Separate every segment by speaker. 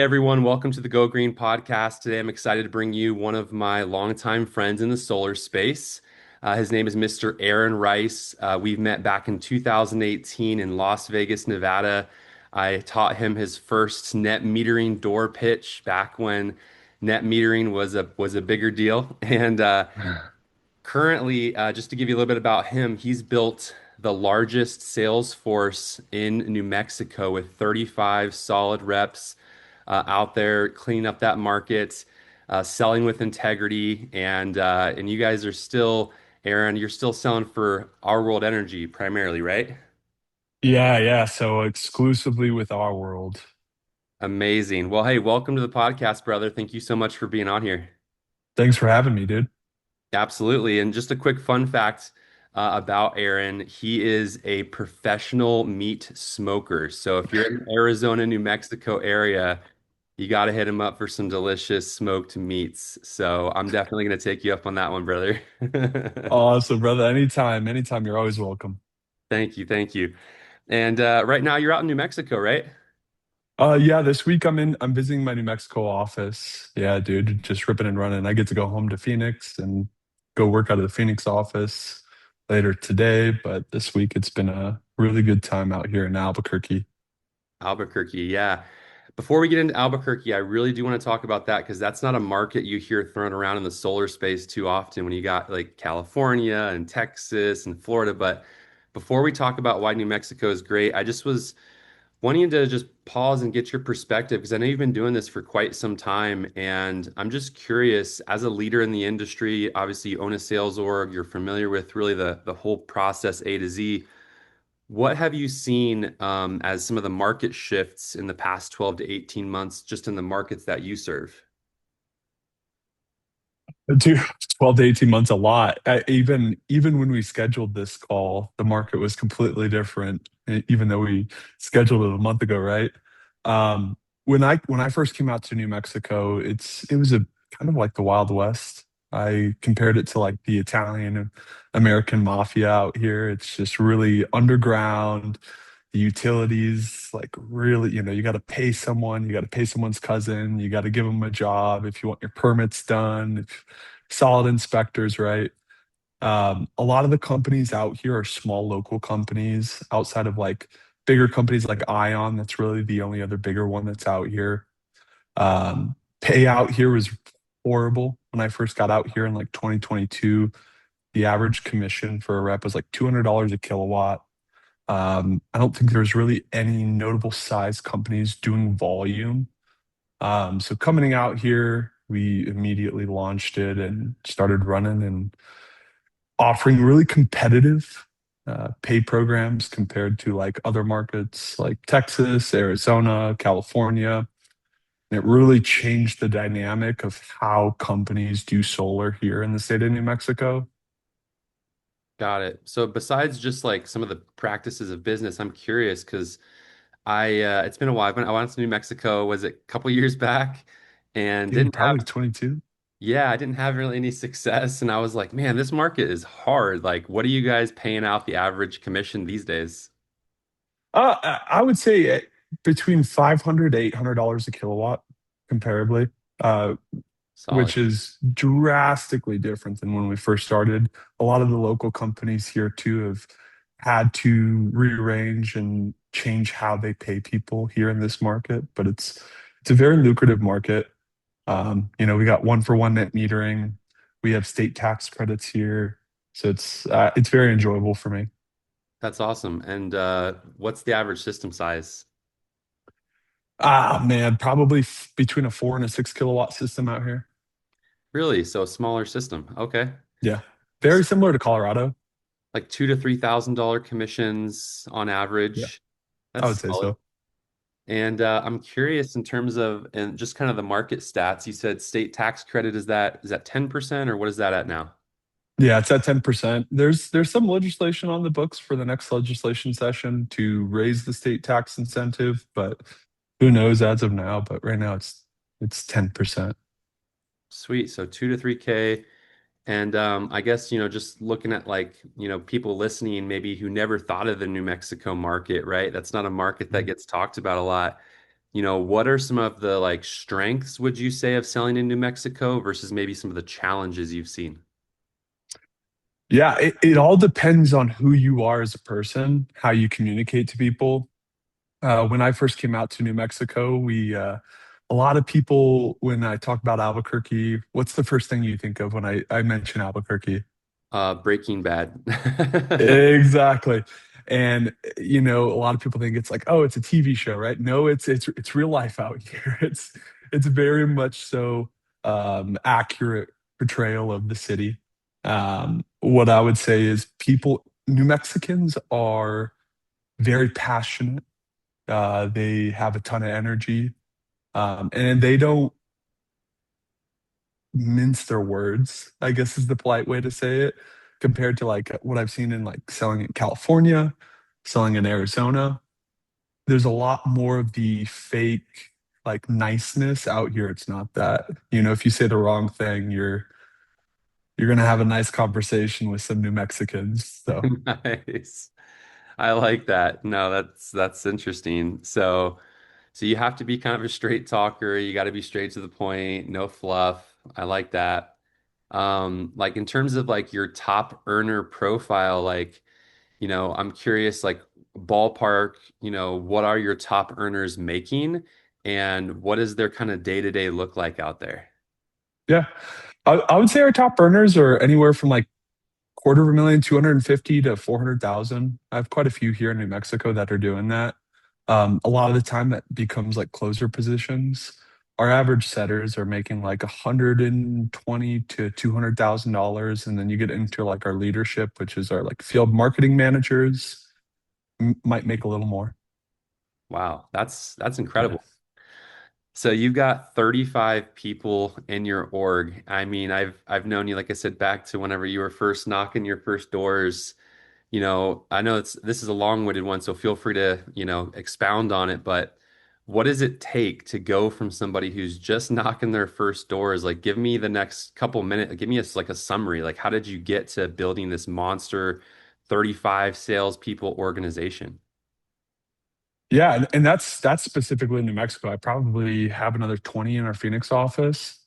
Speaker 1: Everyone, welcome to the Go Green podcast. Today, I'm excited to bring you one of my longtime friends in the solar space. His name is Mr. Aaron Rice. We've met back in 2018 in Las Vegas, Nevada. I taught him his first net metering door pitch back when net metering was a bigger deal. And currently, just to give you a little bit about him, he's built the largest sales force in New Mexico with 35 solid reps out there cleaning up that market, selling with integrity, and you guys are still, Aaron, you're still selling for Our World Energy primarily, right?
Speaker 2: Yeah, yeah. So exclusively with our world.
Speaker 1: Amazing. Well, hey, welcome to the podcast, brother. Thank you so much for being on here.
Speaker 2: Thanks for having me, dude.
Speaker 1: Absolutely. And just a quick fun fact about Aaron, he is a professional meat smoker. So if you're in Arizona, New Mexico area, you got to hit him up for some delicious smoked meats. So I'm definitely going to take you up on that one, brother.
Speaker 2: Awesome, brother. Anytime, you're always welcome.
Speaker 1: Thank you. Thank you. And right now you're out in New Mexico, right?
Speaker 2: Yeah, this week I'm visiting my New Mexico office. Yeah, dude, just ripping and running. I get to go home to Phoenix and go work out of the Phoenix office later today, but this week it's been a really good time out here in Albuquerque.
Speaker 1: Albuquerque, yeah. Before we get into Albuquerque, I really do want to talk about that because that's not a market you hear thrown around in the solar space too often when you got like California and Texas and Florida. But before we talk about why New Mexico is great, I just was wanting to just pause and get your perspective because I know you've been doing this for quite some time. And I'm just curious, as a leader in the industry, obviously you own a sales org, you're familiar with really the whole process A to Z. What have you seen as some of the market shifts in the past 12 to 18 months, just in the markets that you serve?
Speaker 2: Dude, 12 to 18 months, a lot. Even when we scheduled this call, the market was completely different, even though we scheduled it a month ago, right? When I first came out to New Mexico, it was a kind of like the Wild West. I compared it to like the Italian American mafia out here. It's just really underground. The utilities, like really, you got to pay someone, you got to pay someone's cousin, you got to give them a job if you want your permits done, solid inspectors, right? A lot of the companies out here are small local companies outside of like bigger companies like Ion. That's really the only other bigger one that's out here. Payout here was horrible when I first got out here in like 2022. The average commission for a rep was like $200 a kilowatt. I don't think there's really any notable size companies doing volume. So coming out here, we immediately launched it and started running and offering really competitive pay programs compared to like other markets like Texas, Arizona, California. And it really changed the dynamic of how companies do solar here in the state of New Mexico.
Speaker 1: Got it. So besides just like some of the practices of business, I'm curious because it's been a while. I went to New Mexico, was it a couple years back, and
Speaker 2: Dude,
Speaker 1: didn't have
Speaker 2: probably 22.
Speaker 1: yeah, I didn't have really any success. And I was like, man, this market is hard. Like, what are you guys paying out the average commission these days?
Speaker 2: I would say between 500 to $800 a kilowatt, comparably,
Speaker 1: Solid.
Speaker 2: which is drastically different than when we first started. A lot of the local companies here too have had to rearrange and change how they pay people here in this market, but it's a very lucrative market. We got one for one net metering. We have state tax credits here, so it's very enjoyable for me.
Speaker 1: That's awesome. And what's the average system size?
Speaker 2: Ah, man, probably between a 4 and a 6 kilowatt system out here.
Speaker 1: Really? So a smaller system. Okay.
Speaker 2: Yeah. Very
Speaker 1: So
Speaker 2: similar to Colorado.
Speaker 1: like two to $3,000 commissions on
Speaker 2: Yeah,
Speaker 1: average.
Speaker 2: I
Speaker 1: That's
Speaker 2: would say
Speaker 1: solid.
Speaker 2: so.
Speaker 1: And I'm curious in terms of and just kind of the market stats. You said state tax credit is that 10% or what is that at now?
Speaker 2: Yeah, it's at 10%. There's some legislation on the books for the next legislation session to raise the state tax incentive, but who knows as of now, but right now it's 10%.
Speaker 1: Sweet. So 2 to 3K. And I guess, just looking at like, people listening maybe who never thought of the New Mexico market, right? That's not a market that gets talked about a lot. What are some of the like strengths, would you say, of selling in New Mexico versus maybe some of the challenges you've seen?
Speaker 2: Yeah, it all depends on who you are as a person, how you communicate to people. When I first came out to New Mexico, a lot of people, when I talk about Albuquerque, what's the first thing you think of when I mention Albuquerque?
Speaker 1: Breaking Bad.
Speaker 2: Exactly. And a lot of people think it's like, oh, it's a TV show, right? No, it's real life out here. It's very much so accurate portrayal of the city. What I would say is New Mexicans are very passionate. They have a ton of energy, and they don't mince their words, I guess is the polite way to say it, compared to like what I've seen in like selling in California, selling in Arizona. There's a lot more of the fake like niceness out here. It's not that. If you say the wrong thing, you're gonna have a nice conversation with some New Mexicans. So
Speaker 1: Nice. I like that. No, that's interesting. So you have to be kind of a straight talker. You got to be straight to the point, no fluff. I like that. Like in terms of like your top earner profile, like, I'm curious, like ballpark, what are your top earners making and what does their kind of day-to-day look like out there?
Speaker 2: yeah. I would say our top earners are anywhere from like quarter of a million, 250 to 400,000. I have quite a few here in New Mexico that are doing that. A lot of the time that becomes like closer positions. Our average setters are making like 120 to $200,000. And then you get into like our leadership, which is our like field marketing managers, might make a little more.
Speaker 1: Wow, that's
Speaker 2: Yeah.
Speaker 1: incredible. So you've got 35 people in your org. I mean, I've known you, like I said, back to whenever you were first knocking your first doors. I know this is a long-winded one, so feel free to, expound on it, but what does it take to go from somebody who's just knocking their first doors? Like, give me the next couple minutes, give me like a summary. Like, how did you get to building this monster 35 salespeople organization?
Speaker 2: Yeah, and that's specifically in New Mexico. I probably have another 20 in our Phoenix office.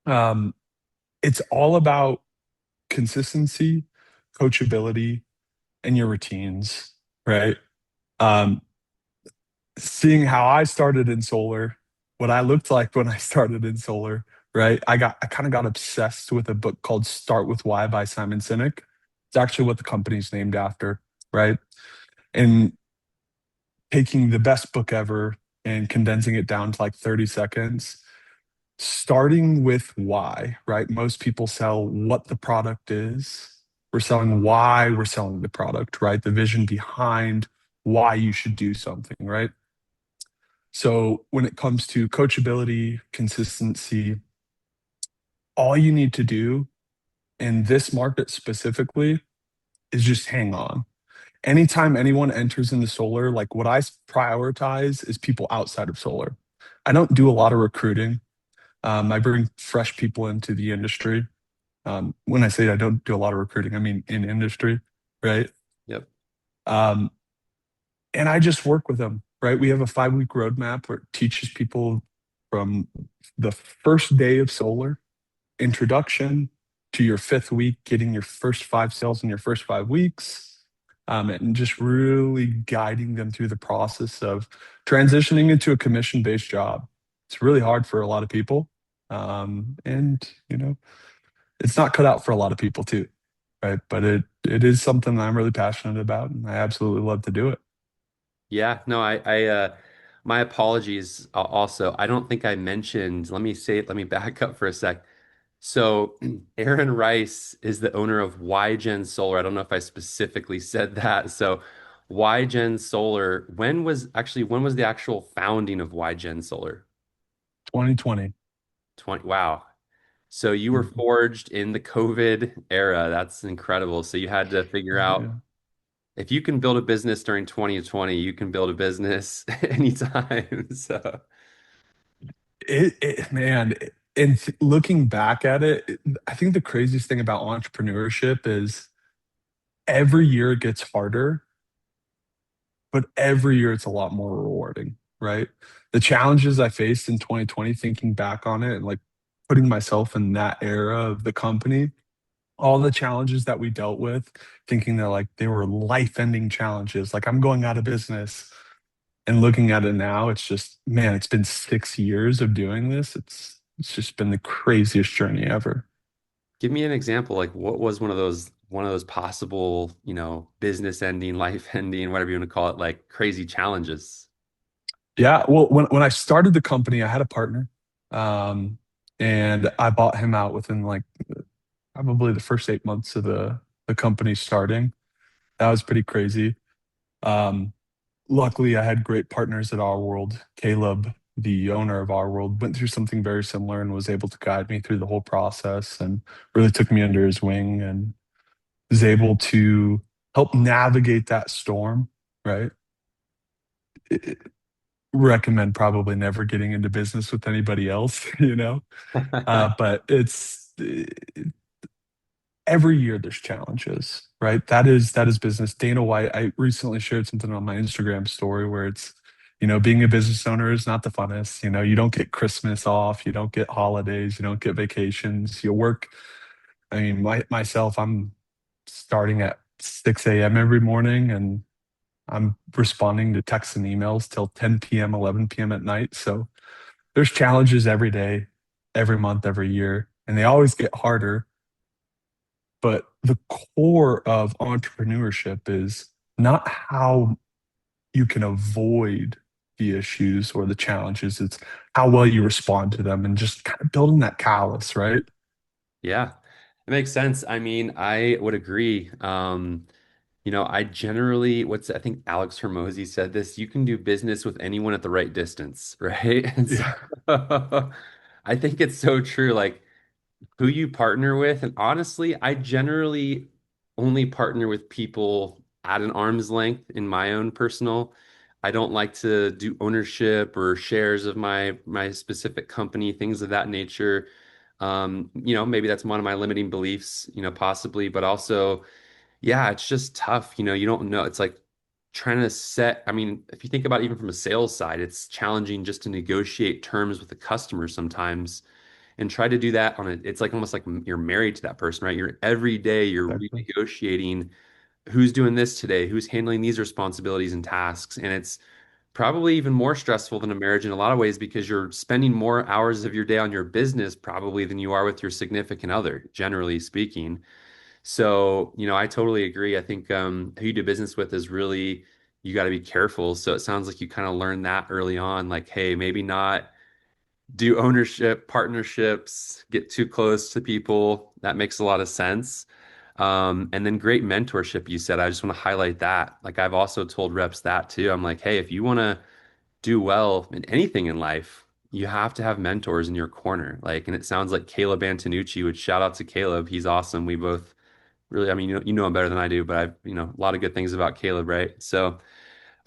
Speaker 2: Um, it's all about consistency, coachability, and your routines, right? Um, Seeing how I started in solar, what I looked like when I started in solar, right? I kind of got obsessed with a book called Start with Why by Simon Sinek. It's actually what the company's named after, right? And taking the best book ever and condensing it down to like 30 seconds, starting with why, right? Most people sell what the product is. We're selling why we're selling the product, right? The vision behind why you should do something, right? So when it comes to coachability, consistency, all you need to do in this market specifically is just hang on. Anytime anyone enters into solar, like what I prioritize is people outside of solar. I don't do a lot of recruiting. I bring fresh people into the industry. When I say I don't do a lot of recruiting, I mean in industry, right?
Speaker 1: Yep.
Speaker 2: Um, and I just work with them, right? We have a 5 week roadmap where it teaches people from the first day of solar, introduction to your fifth week, getting your first 5 sales in your first 5 weeks, and just really guiding them through the process of transitioning into a commission based job. It's really hard for a lot of people. And, it's not cut out for a lot of people too, right? But it is something that I'm really passionate about, and I absolutely love to do it.
Speaker 1: Yeah, no, my apologies also. I don't think I mentioned, let me back up for a sec. So Aaron Rice is the owner of YGen Solar. I don't know if I specifically said that. So YGen Solar, when was the actual founding of YGen Solar?
Speaker 2: 2020.
Speaker 1: 20, wow. So you were
Speaker 2: Mhm.
Speaker 1: forged in the COVID era. That's incredible. So you had to figure out
Speaker 2: Yeah.
Speaker 1: if you can build a business during 2020, you can build a business anytime. So
Speaker 2: Man, and looking back at it, I think the craziest thing about entrepreneurship is every year it gets harder, but every year it's a lot more rewarding, right? The challenges I faced in 2020, thinking back on it and like putting myself in that era of the company, all the challenges that we dealt with, thinking that like they were life-ending challenges. Like I'm going out of business. And looking at it now, it's just, man, it's been 6 years of doing this. It's just been the craziest journey ever.
Speaker 1: Give me an example, like what was one of those possible, business ending, life ending, whatever you want to call it, like crazy challenges?
Speaker 2: Yeah, well, when I started the company, I had a partner, um, and I bought him out within like probably the first 8 months of the company starting. That was pretty crazy. Um, Luckily, I had great partners at Our World. Caleb, the owner of Our World, went through something very similar and was able to guide me through the whole process and really took me under his wing and was able to help navigate that storm, right? I- Recommend probably never getting into business with anybody else, you know? But every year there's challenges, right? That is business. Dana White, I recently shared something on my Instagram story where it's, being a business owner is not the funnest. You don't get Christmas off, you don't get holidays, you don't get vacations. You work. I mean, myself, I'm starting at 6 a.m. every morning and I'm responding to texts and emails till 10 p.m., 11 p.m. at night. So there's challenges every day, every month, every year, and they always get harder. But the core of entrepreneurship is not how you can avoid the issues or the challenges. It's how well you respond to them and just kind of building that callus, right?
Speaker 1: Yeah, it makes sense. I mean, I would agree. I generally, I think Alex Hormozy said this, you can do business with anyone at the right distance, right? And so
Speaker 2: Yeah,
Speaker 1: I think it's so true. Like, who you partner with. And honestly, I generally only partner with people at an arm's length in my own personal. I don't like to do ownership or shares of my specific company, things of that nature. Maybe that's one of my limiting beliefs, possibly, but also, yeah, it's just tough. You don't know. It's like trying to set, I mean, if you think about it, even from a sales side, it's challenging just to negotiate terms with the customer sometimes and try to do that it's like almost like you're married to that person, right? You're every day you're
Speaker 2: exactly.
Speaker 1: renegotiating who's doing this today, who's handling these responsibilities and tasks. And it's probably even more stressful than a marriage in a lot of ways because you're spending more hours of your day on your business probably than you are with your significant other, generally speaking. So, I totally agree. I think who you do business with is really, you got to be careful. So it sounds like you kind of learned that early on, like, hey, maybe not do ownership, partnerships, get too close to people. That makes a lot of sense. And then great mentorship, you said. I just want to highlight that. Like I've also told reps that too. I'm like, hey, if you want to do well in anything in life, you have to have mentors in your corner. Like, and it sounds like Caleb Antonucci, which shout out to Caleb. He's awesome. We both really, I mean, you know him better than I do, but I've, a lot of good things about Caleb, right? So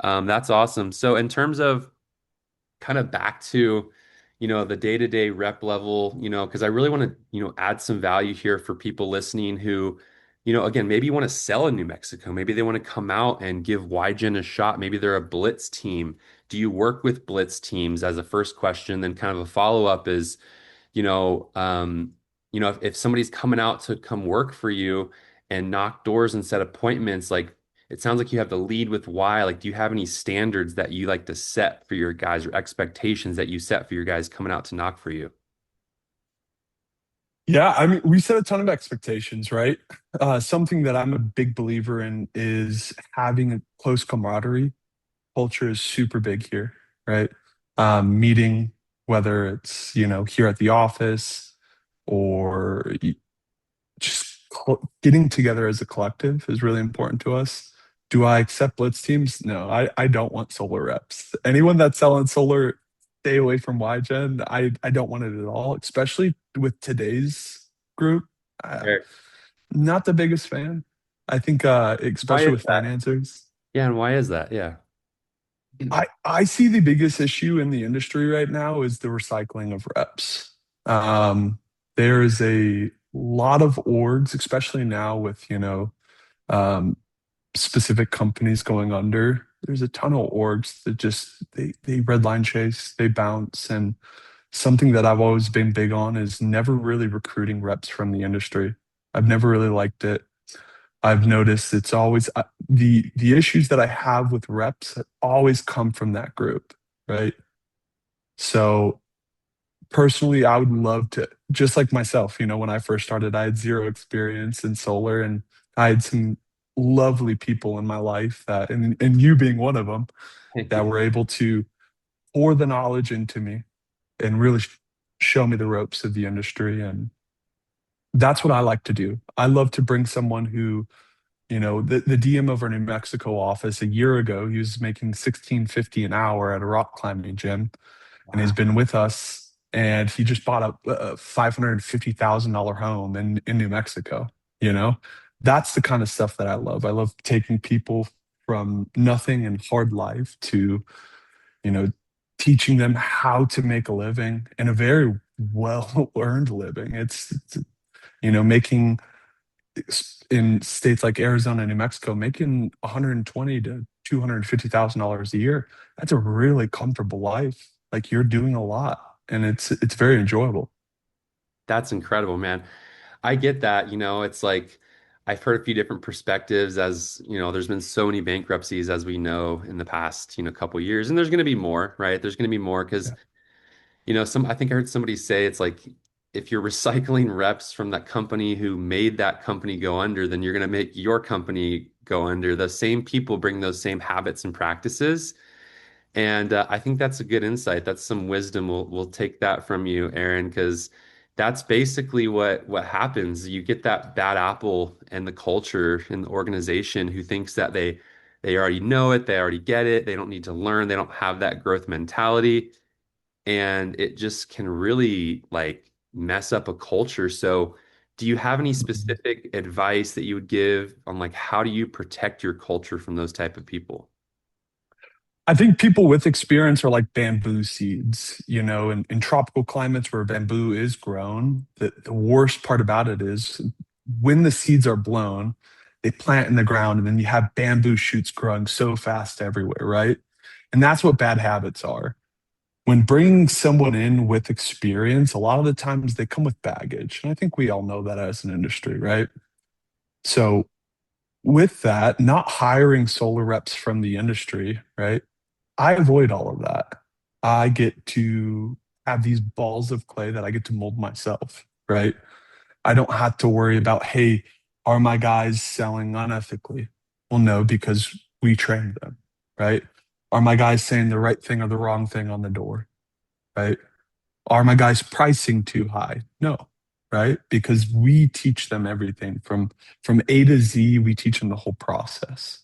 Speaker 1: that's awesome. So in terms of kind of back to, the day-to-day rep level, because I really want to, add some value here for people listening who, again, maybe you want to sell in New Mexico. Maybe they want to come out and give YGen a shot. Maybe they're a blitz team. Do you work with blitz teams as a first question? Then kind of a follow-up is, you know, um, if somebody's coming out to come work for you and knock doors and set appointments, like it sounds like you have to lead with why. Like, do you have any standards that you like to set for your guys or expectations that you set for your guys coming out to knock for you?
Speaker 2: Yeah, I mean, we set a ton of expectations, right? Something that I'm a big believer in is having a close camaraderie. Culture is super big here, right? Meeting, whether it's, here at the office or just getting together as a collective is really important to us. Do I accept blitz teams? No, I don't want solar reps. Anyone that's selling solar, stay away from YGen. I don't want it at all, especially with today's group. Uh,
Speaker 1: Sure.
Speaker 2: Not the biggest fan. I think,
Speaker 1: Why
Speaker 2: especially
Speaker 1: is
Speaker 2: with
Speaker 1: that?
Speaker 2: financiers,
Speaker 1: Yeah, and why is that? Yeah.
Speaker 2: I see the biggest issue in the industry right now is the recycling of reps. Um, there is a lot of orgs, especially now with, um, specific companies going under. there's a ton of orgs that just they red line chase, they bounce, and something that I've always been big on is never really recruiting reps from the industry. I've never really liked it. I've noticed it's always the issues that I have with reps always come from that group, right? So personally, I would love to, just like myself, when I first started, I had zero experience in solar, and I had some lovely people in my life and you being one of them,
Speaker 1: Thank
Speaker 2: that
Speaker 1: you.
Speaker 2: were able to pour the knowledge into me and really show me the ropes of the industry. And that's what I like to do. I love to bring someone who, the DM of our New Mexico office a year ago, he was making 1650 an hour at a rock climbing gym, and
Speaker 1: Wow.
Speaker 2: he's been with us. And he just bought a $550,000 home in New Mexico. You know, that's the kind of stuff that I love. I love taking people from nothing and hard life to, you know, teaching them how to make a living, and a very well earned living. Making in states like Arizona and New Mexico, making 120 to $250,000 a year. That's a really comfortable life. Like, you're doing a lot, and it's very enjoyable.
Speaker 1: That's incredible, man. I get that, it's like I've heard a few different perspectives as, there's been so many bankruptcies as we know in the past, couple years, and there's going to be more, right? There's going to be more because,
Speaker 2: Yeah.
Speaker 1: I think I heard somebody say it's like if you're recycling reps from that company who made that company go under, then you're going to make your company go under. The same people bring those same habits and practices. And I think that's a good insight. That's some wisdom. We'll take that from you, Aaron, because that's basically what happens. You get that bad apple and the culture in the organization who thinks that they already know it, they already get it, they don't need to learn, they don't have that growth mentality, and it just can really like mess up a culture. So, do you have any specific advice that you would give on like how do you protect your culture from those type of people?
Speaker 2: I think people with experience are like bamboo seeds, in tropical climates where bamboo is grown. The worst part about it is when the seeds are blown, they plant in the ground, and then you have bamboo shoots growing so fast everywhere, right? And that's what bad habits are. When bringing someone in with experience, a lot of the times they come with baggage. And I think we all know that as an industry, right? So, with that, not hiring solar reps from the industry, right? I avoid all of that. I get to have these balls of clay that I get to mold myself, right? I don't have to worry about, hey, are my guys selling unethically? Well, no, because we trained them, right? Are my guys saying the right thing or the wrong thing on the door, right? Are my guys pricing too high? No, right? Because we teach them everything from A to Z. We teach them the whole process.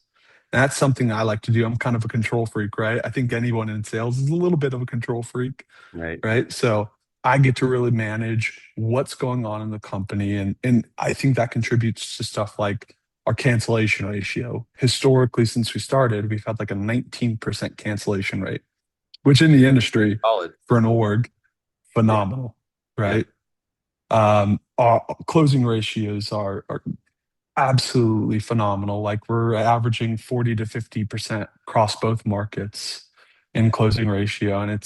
Speaker 2: And that's something I like to do. I'm kind of a control freak, right? I think anyone in sales is a little bit of a control freak,
Speaker 1: Right.
Speaker 2: right? So I get to really manage what's going on in the company, and I think that contributes to stuff like our cancellation ratio. Historically, since we started, we've had like a 19% cancellation rate, which in the industry
Speaker 1: Solid.
Speaker 2: for an org,
Speaker 1: Yeah.
Speaker 2: phenomenal,
Speaker 1: Yeah.
Speaker 2: right? Our closing ratios are absolutely phenomenal. Like, we're averaging 40 to 50% across both markets in closing ratio. And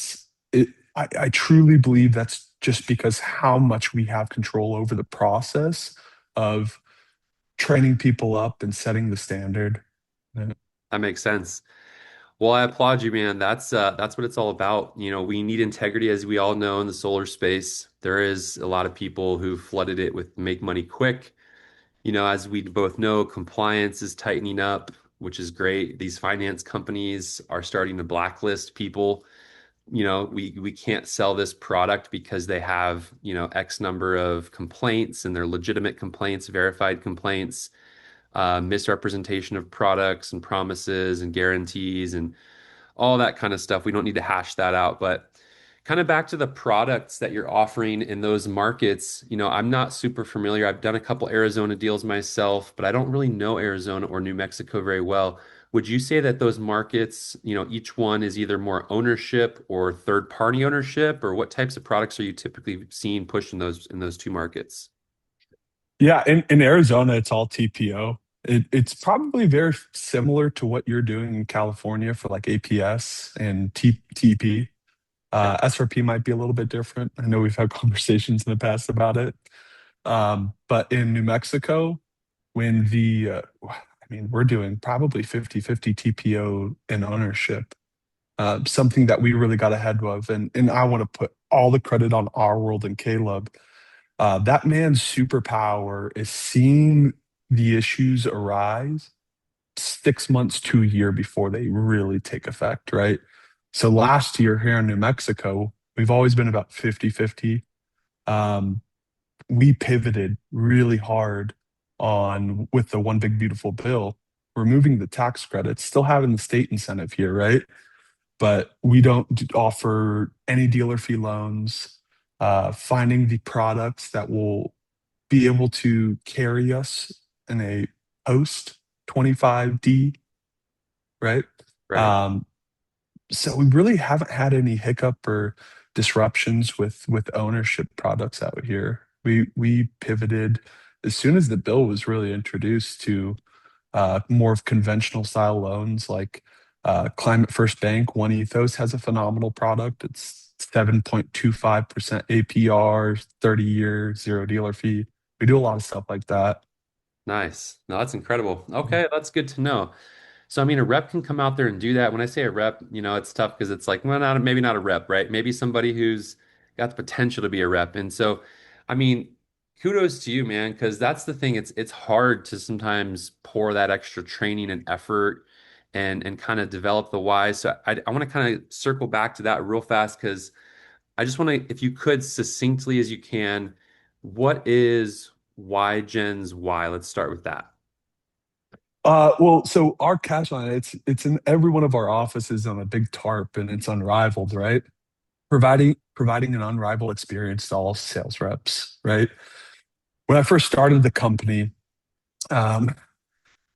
Speaker 2: I truly believe that's just because how much we have control over the process of training people up and setting the standard.
Speaker 1: That makes sense. Well, I applaud you, man. That's what it's all about. We need integrity, as we all know, in the solar space. There is a lot of people who flooded it with make money quick. As we both know, compliance is tightening up, which is great. These finance companies are starting to blacklist people. We can't sell this product because they have, X number of complaints, and they're legitimate complaints, verified complaints, misrepresentation of products and promises and guarantees and all that kind of stuff. We don't need to hash that out, but kind of back to the products that you're offering in those markets, I'm not super familiar. I've done a couple Arizona deals myself, but I don't really know Arizona or New Mexico very well. Would you say that those markets, each one is either more ownership or third party ownership, or what types of products are you typically seeing pushed in those two markets?
Speaker 2: Yeah, in Arizona, it's all TPO. It's probably very similar to what you're doing in California for like APS and TP.
Speaker 1: Yeah.
Speaker 2: SRP might be a little bit different. I know we've had conversations in the past about it. But in New Mexico, when I mean, we're doing probably 50-50 TPO in ownership, something that we really got ahead of. And I want to put all the credit on our world and Caleb. That man's superpower is seeing the issues arise 6 months to a year before they really take effect, right? So last year here in New Mexico, we've always been about 50-50. Um, we pivoted really hard on with the one big beautiful bill, removing the tax credits, still having the state incentive here, right? But we don't offer any dealer fee loans, finding the products that will be able to carry us in a post 25D, right?
Speaker 1: Right.
Speaker 2: Um, so we really haven't had any hiccup or disruptions with ownership products out here. We pivoted as soon as the bill was really introduced to more of conventional style loans like Climate First Bank. One Ethos has a phenomenal product. It's 7.25% APR, 30 year, zero dealer fee. We do a lot of stuff like that.
Speaker 1: Nice. No, that's incredible. Okay, that's good to know. So, I mean, a rep can come out there and do that. When I say a rep, it's tough because it's like, well, not maybe not a rep, right? Maybe somebody who's got the potential to be a rep. And so, I mean, kudos to you, man, because that's the thing. It's hard to sometimes pour that extra training and effort and kind of develop the why. So, I want to kind of circle back to that real fast because I just want to, if you could succinctly as you can, what is why Gen's why? Let's start with that.
Speaker 2: Well, so our cash line, it's in every one of our offices on a big tarp, and it's unrivaled, right? Providing an unrivaled experience to all sales reps, right? When I first started the company, um,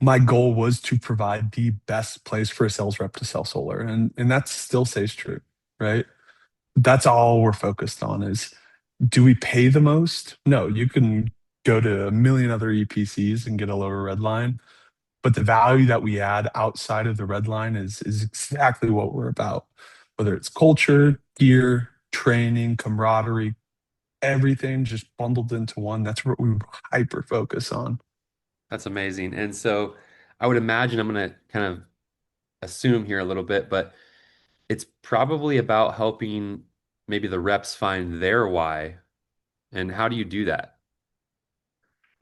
Speaker 2: my goal was to provide the best place for a sales rep to sell solar, and that still stays true, right? That's all we're focused on is, do we pay the most? No, you can go to a million other EPCs and get a lower red line, but the value that we add outside of the red line is exactly what we're about. Whether it's culture, gear, training, camaraderie, everything just bundled into one. That's what we hyper focus on.
Speaker 1: That's amazing. And so I would imagine I'm going to kind of assume here a little bit, but it's probably about helping maybe the reps find their why. And how do you do that?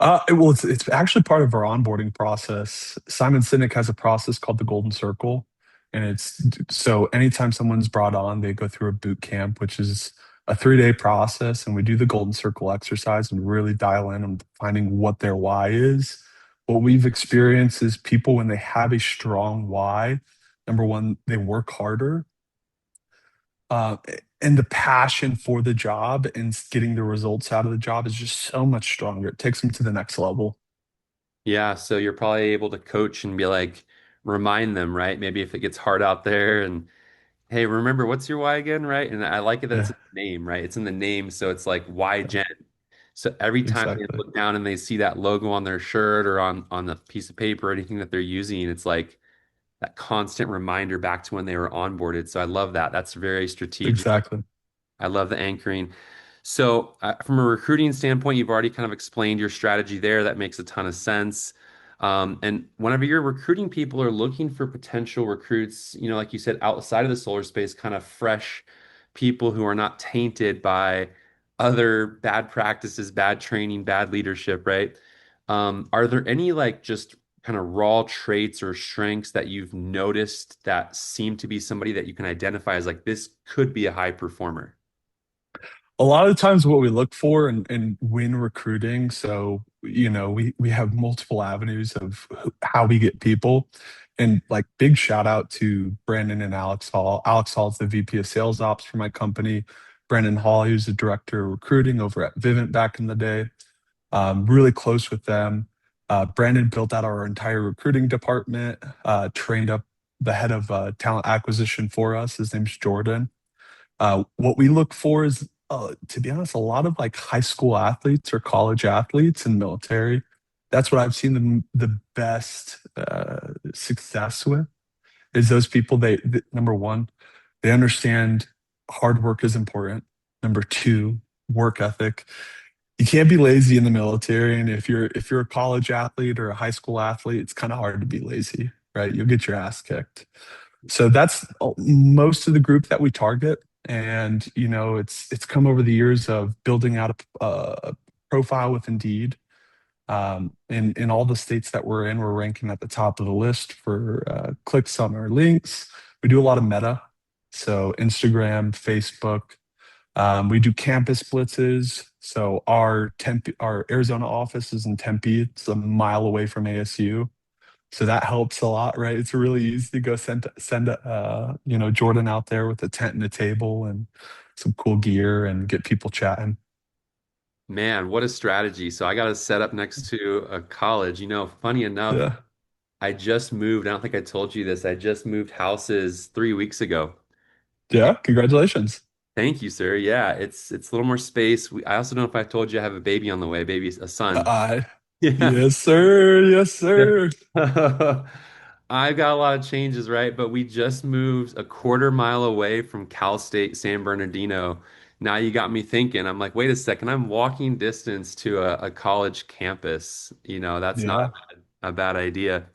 Speaker 2: Well, it's actually part of our onboarding process. Simon Sinek has a process called the Golden Circle, and it's so anytime someone's brought on, they go through a boot camp, which is a 3 day process, and we do the Golden Circle exercise and really dial in on finding what their why is. What we've experienced is people when they have a strong why, number one, they work harder, uh, and the passion for the job and getting the results out of the job is just so much stronger. It takes them to the next level.
Speaker 1: Yeah, so you're probably able to coach and be like, remind them, right? Maybe if it gets hard out there and hey, remember what's your why again, right? And I like it that it's
Speaker 2: Yeah,
Speaker 1: in the name, right? It's in the name, so it's like why Gen. So every time they
Speaker 2: exactly.
Speaker 1: look down and they see that logo on their shirt or on the piece of paper or anything that they're using, it's like that constant reminder back to when they were onboarded. So I love that. That's very strategic.
Speaker 2: Exactly.
Speaker 1: I love the anchoring. So, from a recruiting standpoint, you've already kind of explained your strategy there. That makes a ton of sense. And whenever you're recruiting people or looking for potential recruits, like you said, outside of the solar space, kind of fresh people who are not tainted by other bad practices, bad training, bad leadership, right? Are there any like just kind of raw traits or strengths that you've noticed that seem to be somebody that you can identify as like this could be a high performer?
Speaker 2: A lot of times what we look for and when recruiting, so we have multiple avenues of how we get people. And like big shout out to Brandon and Alex Hall. Alex Hall is the VP of Sales Ops for my company. Brandon Hall, who's the director of recruiting over at Vivint back in the day. Really close with them. Brandon built out our entire recruiting department, trained up the head of talent acquisition for us. His name's Jordan. What we look for is, to be honest, a lot of like high school athletes or college athletes and military. That's what I've seen the best success with is those people. Number one, they understand hard work is important. Number two, work ethic. You can't be lazy in the military, and if you're a college athlete or a high school athlete, it's kind of hard to be lazy, right? You'll get your ass kicked. So that's most of the group that we target. And it's come over the years of building out a profile with Indeed. In all the states that we're in, we're ranking at the top of the list for clicks on our links. We do a lot of meta, so Instagram, Facebook. We do campus blitzes. So our Arizona office is in Tempe. It's a mile away from ASU. So that helps a lot, right? It's really easy to go send Jordan out there with a tent and a table and some cool gear and get people chatting.
Speaker 1: Man, what a strategy. So I got to set up next to a college. Funny enough,
Speaker 2: Yeah.
Speaker 1: I just moved. I don't think I told you this. I just moved houses 3 weeks ago.
Speaker 2: Yeah. Congratulations.
Speaker 1: Thank you, sir. Yeah, it's a little more space. I also don't know if I told you I have a baby on the way, a son.
Speaker 2: Uh,
Speaker 1: Yeah.
Speaker 2: yes, sir. Yes,
Speaker 1: Yeah.
Speaker 2: sir.
Speaker 1: I've got a lot of changes, right? But we just moved a quarter mile away from Cal State San Bernardino. Now you got me thinking. I'm like, wait a second, I'm walking distance to a college campus. That's not
Speaker 2: Yeah.
Speaker 1: a bad idea.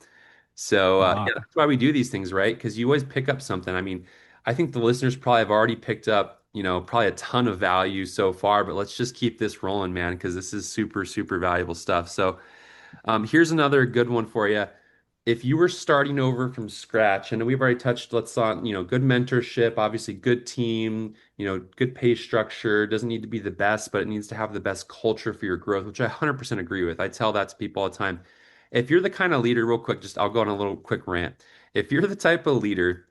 Speaker 1: So yeah,
Speaker 2: Not.
Speaker 1: that's why we do these things, right? Because you always pick up something. I mean, I think the listeners probably have already picked up, probably a ton of value so far, but let's just keep this rolling, man, because this is super, super valuable stuff. So here's another good one for you. If you were starting over from scratch, and we've already touched, let's on, good mentorship, obviously good team, good pay structure, doesn't need to be the best, but it needs to have the best culture for your growth, which I 100% agree with. I tell that to people all the time. If you're the kind of leader, real quick, just I'll go on a little quick rant. If you're the type of leader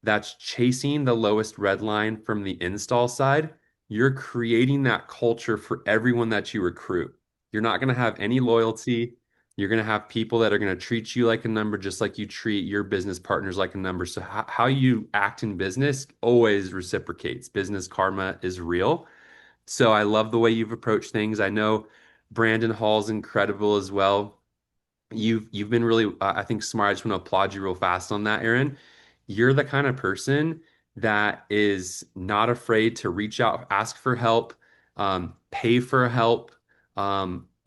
Speaker 1: that's chasing the lowest red line from the install side, you're creating that culture for everyone that you recruit. You're not going to have any loyalty. You're going to have people that are going to treat you like a number, just like you treat your business partners like a number. So, how you act in business always reciprocates. Business karma is real. So, I love the way you've approached things. I know Brandon Hall's incredible as well. You've been really, I think, smart. I just want to applaud you real fast on that, Aaron. You're the kind of person that is not afraid to reach out, ask for help, pay for help,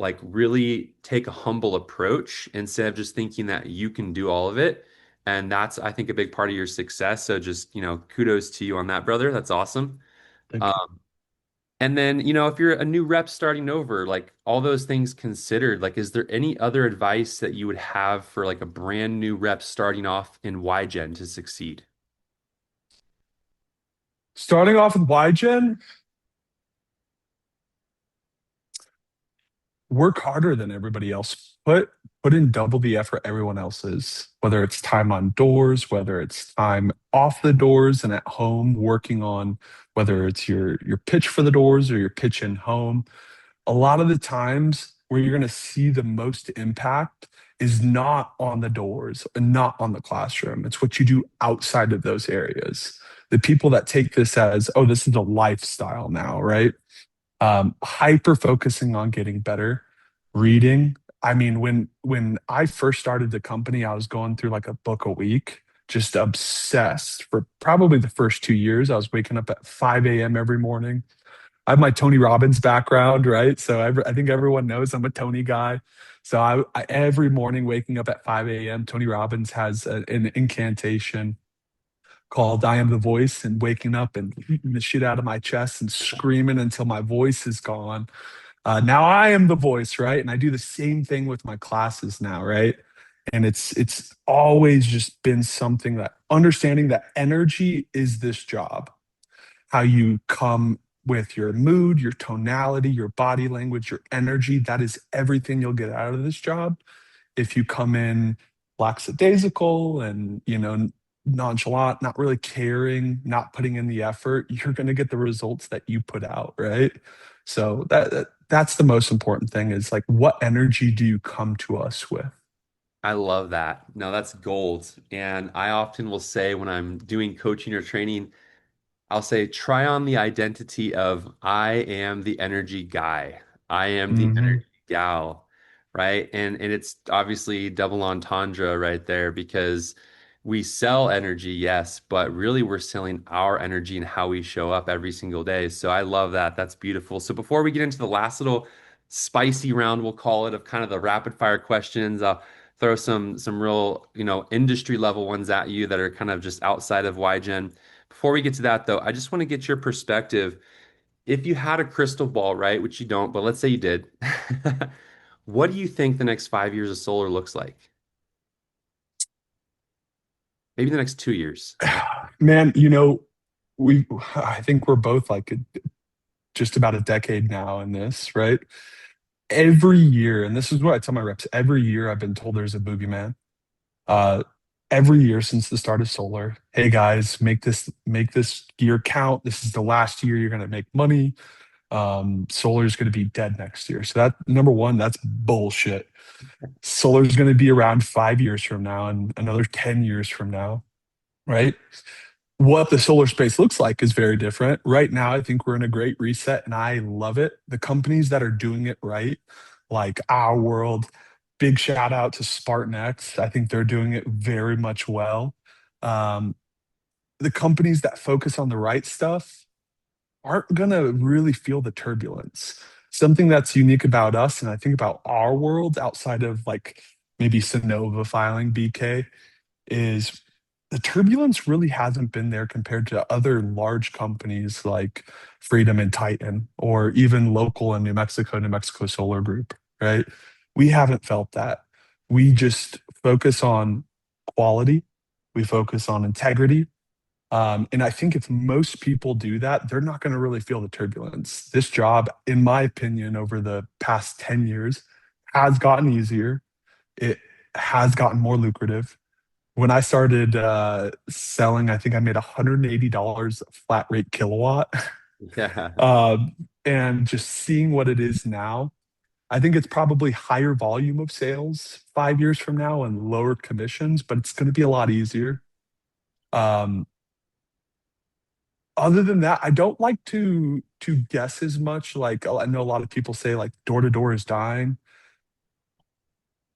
Speaker 1: like really take a humble approach instead of just thinking that you can do all of it. And that's, I think, a big part of your success. So just, kudos to you on that, brother. That's awesome.
Speaker 2: Thank you.
Speaker 1: Um, and then, if you're a new rep starting over, like all those things considered, like is there any other advice that you would have for like a brand new rep starting off in YGen to succeed?
Speaker 2: Starting off with YGen, work harder than everybody else. Put in double the effort everyone else is, whether it's time on doors, whether it's time off the doors and at home working on whether it's your pitch for the doors or your pitch in home. A lot of the times where you're going to see the most impact is not on the doors and not on the classroom. It's what you do outside of those areas. The people that take this as, oh, this is a lifestyle now, right? Hyper focusing on getting better, reading. I mean, when I first started the company, I was going through like a book a week, just obsessed for probably the first 2 years. I was waking up at 5 a.m. every morning. I have my Tony Robbins background, right? So I think everyone knows I'm a Tony guy. So every morning waking up at 5 a.m., Tony Robbins has an incantation called I Am the Voice, and waking up and beating the shit out of my chest and screaming until my voice is gone. Now I am the voice, right? And I do the same thing with my classes now, right? And it's always just been something that understanding that energy is this job, how you come with your mood, your tonality, your body language, your energy. That is everything you'll get out of this job. If you come in lackadaisical and, nonchalant, not really caring, not putting in the effort, you're going to get the results that you put out, right? So that's the most important thing is like, what energy do you come to us with?
Speaker 1: I love that. No, that's gold. And I often will say when I'm doing coaching or training, I'll say, try on the identity of I am the energy guy. I am the
Speaker 2: Hmm.
Speaker 1: energy gal. right? And it's obviously double entendre right there because we sell energy, yes, but really we're selling our energy and how we show up every single day. So I love that. That's beautiful. So before we get into the last little spicy round, we'll call it, of kind of the rapid fire questions, I'll throw some real, industry level ones at you that are kind of just outside of YGen. Before we get to that though, I just want to get your perspective. If you had a crystal ball, right, which you don't, but let's say you did, what do you think the next 5 years of solar looks like? Maybe the next 2 years.
Speaker 2: Man, I think we're both like just about a decade now in this, right? Every year, and this is what I tell my reps, every year I've been told there's a boogeyman. Uh, every year since the start of solar, hey guys, make this year count. This is the last year you're gonna make money. Solar is gonna be dead next year. So that number one, that's bullshit. Solar is gonna be around 5 years from now and another 10 years from now, right? What the solar space looks like is very different. Right now, I think we're in a great reset and I love it. The companies that are doing it right, like Our World, big shout out to SpartanX. I think they're doing it very much well. Um, the companies that focus on the right stuff aren't going to really feel the turbulence. Something that's unique about us, and I think about Our World outside of like maybe Sonova filing BK, is the turbulence really hasn't been there compared to other large companies like Freedom and Titan, or even local in New Mexico Solar Group, right? We haven't felt that. We just focus on quality, we focus on integrity. And I think if most people do that, they're not going to really feel the turbulence. This job, in my opinion, over the past 10 years has gotten easier. It has gotten more lucrative. When I started selling, I think I made $180 a flat rate kilowatt.
Speaker 1: Yeah.
Speaker 2: And just seeing what it is now, I think it's probably higher volume of sales 5 years from now and lower commissions, but it's going to be a lot easier. Um, Other than that, I don't like to guess as much. Like I know a lot of people say like door to door is dying,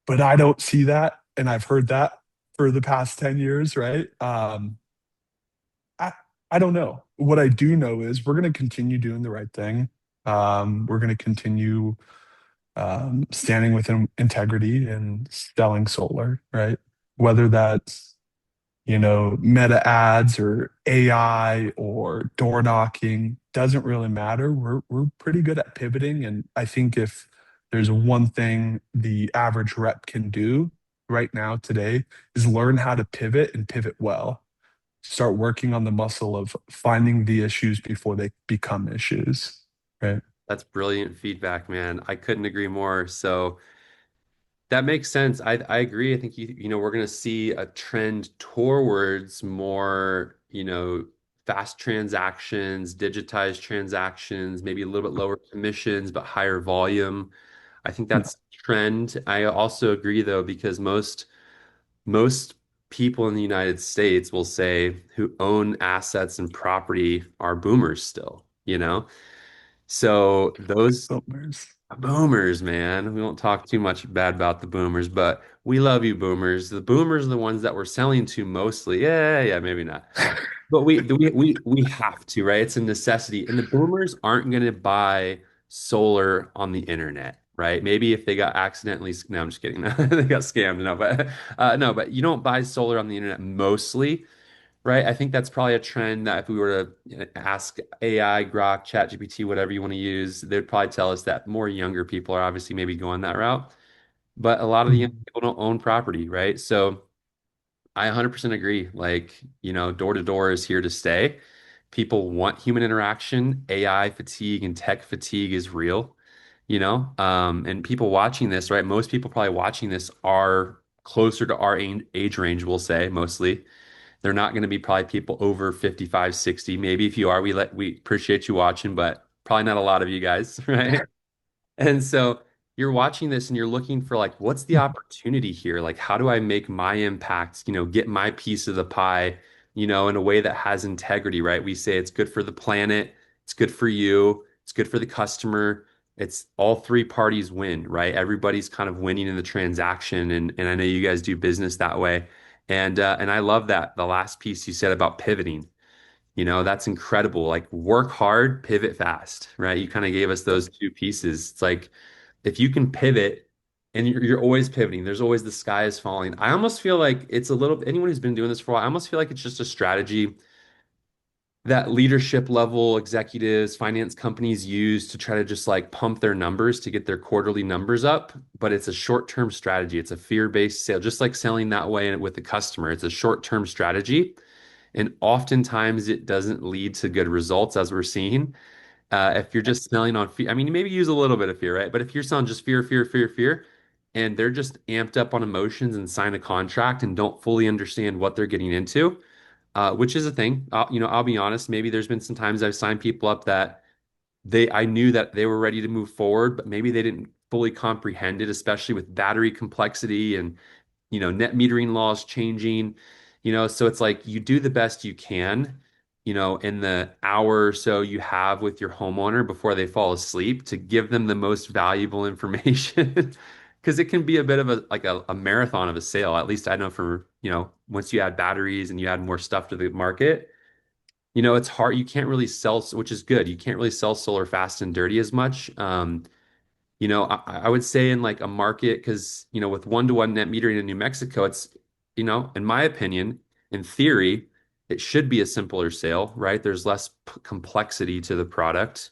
Speaker 2: but I don't see that, and I've heard that for the past 10 years, right? I I don't know. What I do know is we're going to continue doing the right thing. We're going to continue standing with integrity and selling solar, right? Whether that's meta ads or AI or door knocking, doesn't really matter. We're pretty good at pivoting, and I think if there's one thing the average rep can do right now today is learn how to pivot and pivot well. Start working on the muscle of finding the issues before they become issues, right?
Speaker 1: That's brilliant feedback, man. I couldn't agree more. So that makes sense. I agree. I think we're going to see a trend towards more, fast transactions, digitized transactions, maybe a little bit lower commissions, but higher volume. I think
Speaker 2: Yeah.
Speaker 1: that's the trend. I also agree though, because most people in the United States will say who own assets and property are boomers still, you know? So those
Speaker 2: Boomers.
Speaker 1: boomers, man, we won't talk too much bad about the boomers, but we love you, boomers. The boomers are the ones that we're selling to mostly. Yeah, yeah, maybe not. But we have to, right? It's a necessity. And the boomers aren't going to buy solar on the internet, right? Maybe if they got accidentally, no, I'm just kidding. They got scammed. No, but no, but you don't buy solar on the internet mostly, right? I think that's probably a trend that if we were to ask AI, Grok, ChatGPT, whatever you want to use, they'd probably tell us that more younger people are obviously maybe going that route. But a lot of the young
Speaker 2: Mhm.
Speaker 1: people don't own property, right? So I 100% agree. Like, door to door is here to stay. People want human interaction. AI fatigue and tech fatigue is real, and people watching this, right? Most people probably watching this are closer to our age range, we'll say, mostly. They're not going to be probably people over 55, 60. Maybe if you are, we appreciate you watching, but probably not a lot of you guys, right? And so you're watching this and you're looking for like, what's the opportunity here? Like, how do I make my impact, get my piece of the pie, in a way that has integrity, right? We say it's good for the planet, it's good for you, it's good for the customer. it's all three parties win, right? Everybody's kind of winning in the transaction, and I know you guys do business that way, and I love that the last piece you said about pivoting. That's incredible. Like work hard, pivot fast, right? You kind of gave us those two pieces. It's like if you can pivot and you're always pivoting, there's always the sky is falling. I almost feel like it's a little, anyone who's been doing this for a while, I almost feel like it's just a strategy that leadership level executives, finance companies use to try to just like pump their numbers to get their quarterly numbers up. But it's a short-term strategy. It's a fear-based sale, just like selling that way with the customer. It's a short-term strategy. And oftentimes it doesn't lead to good results, as we're seeing. If you're just selling on fear, I mean, maybe use a little bit of fear, right? But if you're selling just fear, fear, fear, fear, and they're just amped up on emotions and sign a contract and don't fully understand what they're getting into, which is a thing. I'll be honest. Maybe there's been some times I've signed people up that I knew that they were ready to move forward, but maybe they didn't fully comprehend it, especially with battery complexity and net metering laws changing, so it's like you do the best you can, in the hour or so you have with your homeowner before they fall asleep to give them the most valuable information. Because it can be a bit of a marathon of a sale. At least I know for, once you add batteries and you add more stuff to the market, it's hard. You can't really sell, which is good. You can't really sell solar fast and dirty as much. I would say in like a market, because, with one-to-one net metering in New Mexico, it's, in my opinion, in theory, it should be a simpler sale, right? There's less complexity to the product.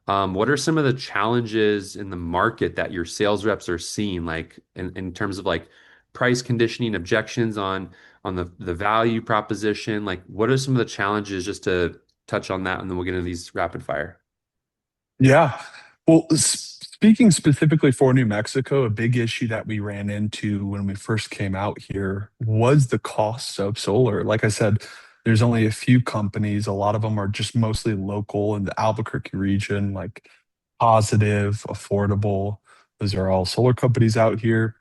Speaker 1: What are some of the challenges in the market that your sales reps are seeing, like in terms of like price conditioning, objections on the value proposition? Like, what are some of the challenges, just to touch on that, and then we'll get into these rapid fire.
Speaker 2: Yeah. Well, speaking specifically for New Mexico, a big issue that we ran into when we first came out here was the cost of solar. Like I said, there's only a few companies. A lot of them are just mostly local in the Albuquerque region, like Positive, Affordable. Those are all solar companies out here.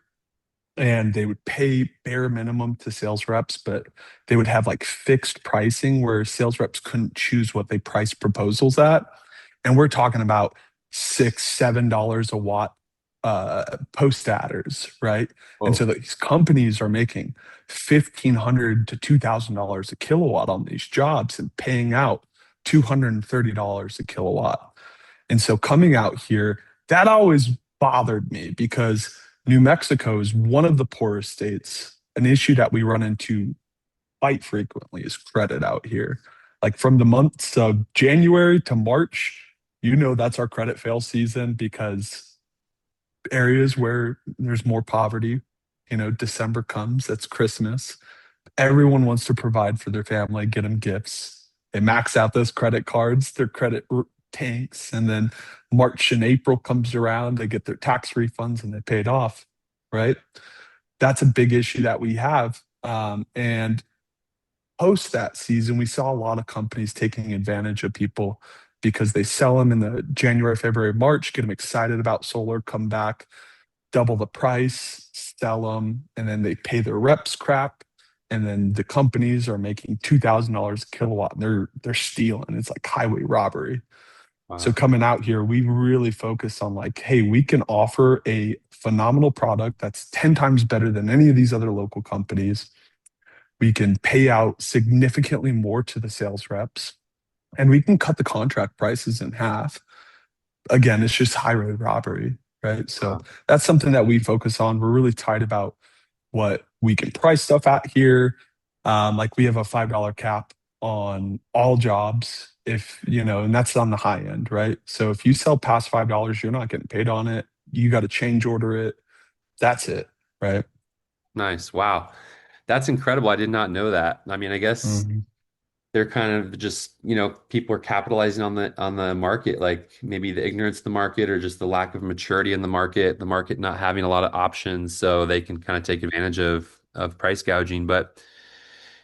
Speaker 2: And they would pay bare minimum to sales reps, but they would have like fixed pricing where sales reps couldn't choose what they price proposals at. And we're talking about $6, $7 a watt post adders, right? And so
Speaker 1: Oh,
Speaker 2: these companies are making $1,500 to $2,000 a kilowatt on these jobs and paying out $230 a kilowatt. And so coming out here, that always bothered me because New Mexico is one of the poorest states. An issue that we run into quite frequently is credit out here. Like from the months of January to March, that's our credit fail season because areas where there's more poverty, December comes, that's Christmas. Everyone wants to provide for their family, get them gifts. They max out those credit cards, their tanks, and then March and April comes around, they get their tax refunds and they pay it off, right? That's a big issue that we have. And post that season, we saw a lot of companies taking advantage of people because they sell them in the January, February, March, get them excited about solar, come back, double the price, sell them, and then they pay their reps crap. And then the companies are making $2,000 a kilowatt and they're stealing. It's like highway robbery. So
Speaker 1: wow.
Speaker 2: coming out here, we really focus on like, hey, we can offer a phenomenal product that's 10 times better than any of these other local companies. We can pay out significantly more to the sales reps, and we can cut the contract prices in half. Again, it's just highway robbery, right? So
Speaker 1: Wow.
Speaker 2: that's something that we focus on. We're really tight about what we can price stuff at here. Like we have a $5 cap on all jobs if, and that's on the high end, right? So if you sell past $5, you're not getting paid on it. You got to change order it. That's it, right?
Speaker 1: Nice. Wow. That's incredible. I did not know that. I mean, I guess
Speaker 2: Mhm.
Speaker 1: they're kind of just, people are capitalizing on the market, like maybe the ignorance of the market or just the lack of maturity in the market not having a lot of options, so they can kind of take advantage of price gouging. But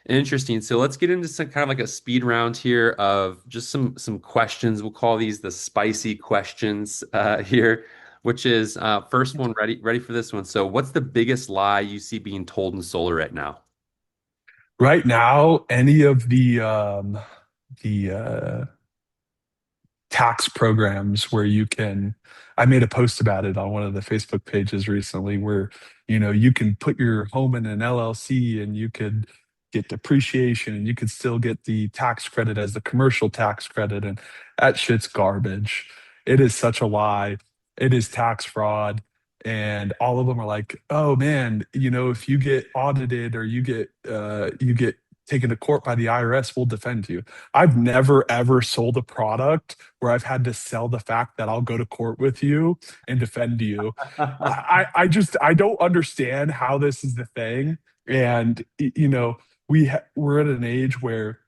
Speaker 1: interesting. So let's get into some kind of like a speed round here of just some questions. We'll call these the spicy questions here, which is first one, ready for this one. So what's the biggest lie you see being told in solar right now?
Speaker 2: Right now, any of the tax programs where you can, I made a post about it on one of the Facebook pages recently where, you can put your home in an LLC and you could get depreciation and you could still get the tax credit as the commercial tax credit. And that shit's garbage. It is such a lie. It is tax fraud. And all of them are like, oh man, if you get audited or you get taken to court by the IRS, we'll defend you. I've never ever sold a product where I've had to sell the fact that I'll go to court with you and defend you. I don't understand how this is the thing. And we're at an age where